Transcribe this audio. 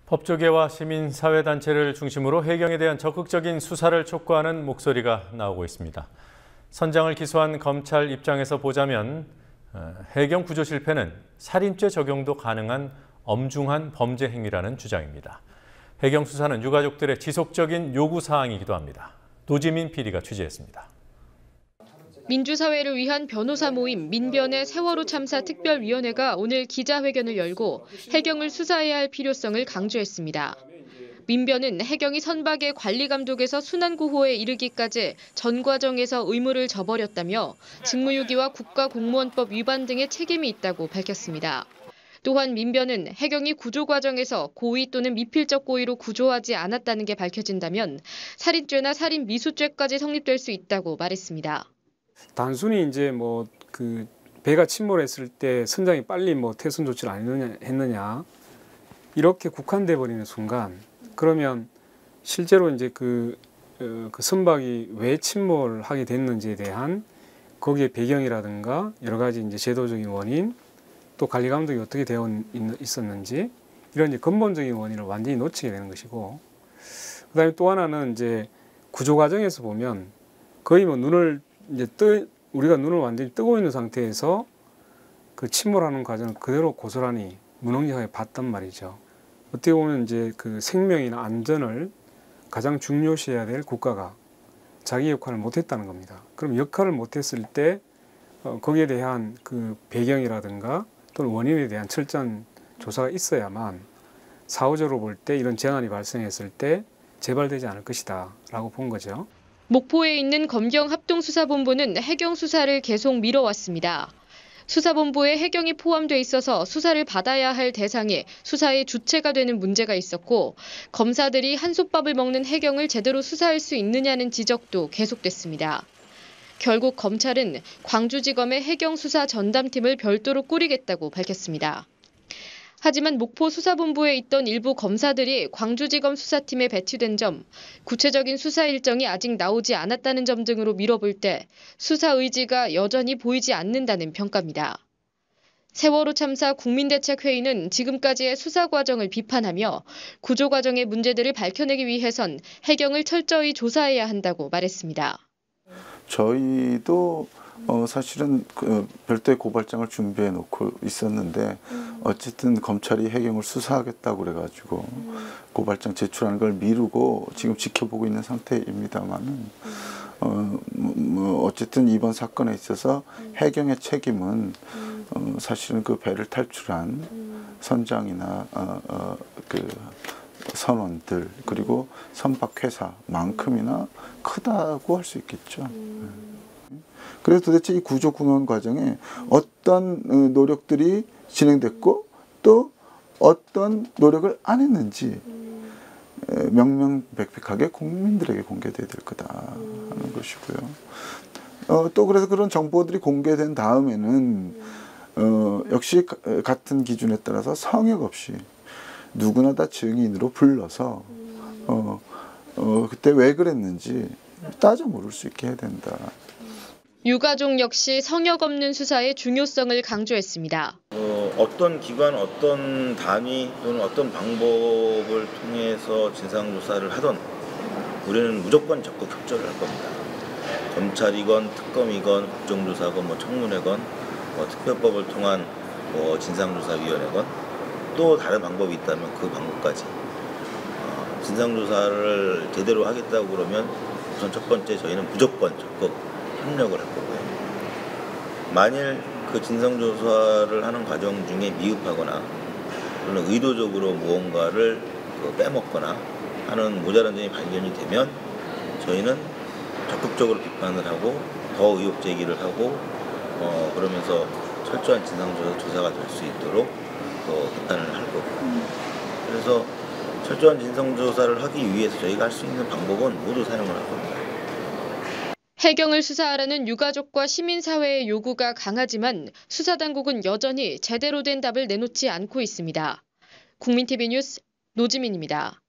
법조계와 시민사회단체를 중심으로 해경에 대한 적극적인 수사를 촉구하는 목소리가 나오고 있습니다. 선장을 기소한 검찰 입장에서 보자면 해경 구조 실패는 살인죄 적용도 가능한 엄중한 범죄 행위라는 주장입니다. 해경 수사는 유가족들의 지속적인 요구사항이기도 합니다. 노지민 PD가 취재했습니다. 민주사회를 위한 변호사 모임 민변의 세월호 참사 특별위원회가 오늘 기자회견을 열고 해경을 수사해야 할 필요성을 강조했습니다. 민변은 해경이 선박의 관리 감독에서 순환구호에 이르기까지 전 과정에서 의무를 저버렸다며 직무유기와 국가공무원법 위반 등의 책임이 있다고 밝혔습니다. 또한 민변은 해경이 구조 과정에서 고의 또는 미필적 고의로 구조하지 않았다는 게 밝혀진다면 살인죄나 살인 미수죄까지 성립될 수 있다고 말했습니다. 단순히 이제 배가 침몰했을 때 선장이 빨리 태선 조치를 안 했느냐 이렇게 국한돼 버리는 순간 그러면 실제로 이제 그 선박이 왜 침몰하게 됐는지에 대한 거기에 배경이라든가 여러 가지 이제 제도적인 원인 또 관리 감독이 어떻게 되어 있었는지 이런 이제 근본적인 원인을 완전히 놓치게 되는 것이고 그다음에 또 하나는 이제 구조 과정에서 보면 거의 우리가 눈을 완전히 뜨고 있는 상태에서 그 침몰하는 과정을 그대로 고스란히 무능력하게 봤단 말이죠. 어떻게 보면 이제 그 생명이나 안전을 가장 중요시해야 될 국가가 자기 역할을 못했다는 겁니다. 그럼 역할을 못했을 때 거기에 대한 그 배경이라든가 또는 원인에 대한 철저한 조사가 있어야만 사후적으로 볼 때 이런 재난이 발생했을 때 재발되지 않을 것이다 라고 본 거죠. 목포에 있는 검경합동수사본부는 해경 수사를 계속 미뤄왔습니다. 수사본부에 해경이 포함돼 있어서 수사를 받아야 할 대상이 수사의 주체가 되는 문제가 있었고 검사들이 한솥밥을 먹는 해경을 제대로 수사할 수 있느냐는 지적도 계속됐습니다. 결국 검찰은 광주지검의 해경수사 전담팀을 별도로 꾸리겠다고 밝혔습니다. 하지만 목포 수사본부에 있던 일부 검사들이 광주지검 수사팀에 배치된 점, 구체적인 수사 일정이 아직 나오지 않았다는 점 등으로 미뤄볼 때 수사 의지가 여전히 보이지 않는다는 평가입니다. 세월호 참사 국민대책회의는 지금까지의 수사 과정을 비판하며 구조 과정의 문제들을 밝혀내기 위해선 해경을 철저히 조사해야 한다고 말했습니다. 저희도 사실은 별도의 고발장을 준비해 놓고 있었는데 어쨌든 검찰이 해경을 수사하겠다고 그래가지고 고발장 제출하는 걸 미루고 지금 지켜보고 있는 상태입니다만은 어쨌든 이번 사건에 있어서 해경의 책임은 사실은 그 배를 탈출한 선장이나 그 선원들 그리고 선박회사만큼이나 크다고 할 수 있겠죠. 그래서 도대체 이 구조공원 과정에 어떤 노력들이 진행됐고 또 어떤 노력을 안 했는지 명명백백하게 국민들에게 공개돼야 될 거다 하는 것이고요. 또 그래서 그런 정보들이 공개된 다음에는 역시 같은 기준에 따라서 성역 없이 누구나 다 증인으로 불러서 그때 왜 그랬는지 따져 물을 수 있게 해야 된다. 유가족 역시 성역 없는 수사의 중요성을 강조했습니다. 어떤 기관, 어떤 단위 또는 어떤 방법을 통해서 진상조사를 하던 우리는 무조건 적극 협조를 할 겁니다. 검찰이건 특검이건 국정조사건 청문회건 특별법을 통한 진상조사위원회건 또 다른 방법이 있다면 그 방법까지 진상조사를 제대로 하겠다고 그러면 우선 첫 번째 저희는 무조건 적극 협력을 할 거고요. 만일 그 진상조사를 하는 과정 중에 미흡하거나 또는 의도적으로 무언가를 빼먹거나 하는 모자란 점이 발견이 되면 저희는 적극적으로 비판을 하고 더 의혹 제기를 하고 그러면서 철저한 진상조사가 될 수 있도록 비판을 할 거고요. 그래서 철저한 진상조사를 하기 위해서 저희가 할 수 있는 방법은 모두 사용을 할 겁니다. 해경을 수사하라는 유가족과 시민사회의 요구가 강하지만 수사당국은 여전히 제대로 된 답을 내놓지 않고 있습니다. 국민TV 뉴스 노지민입니다.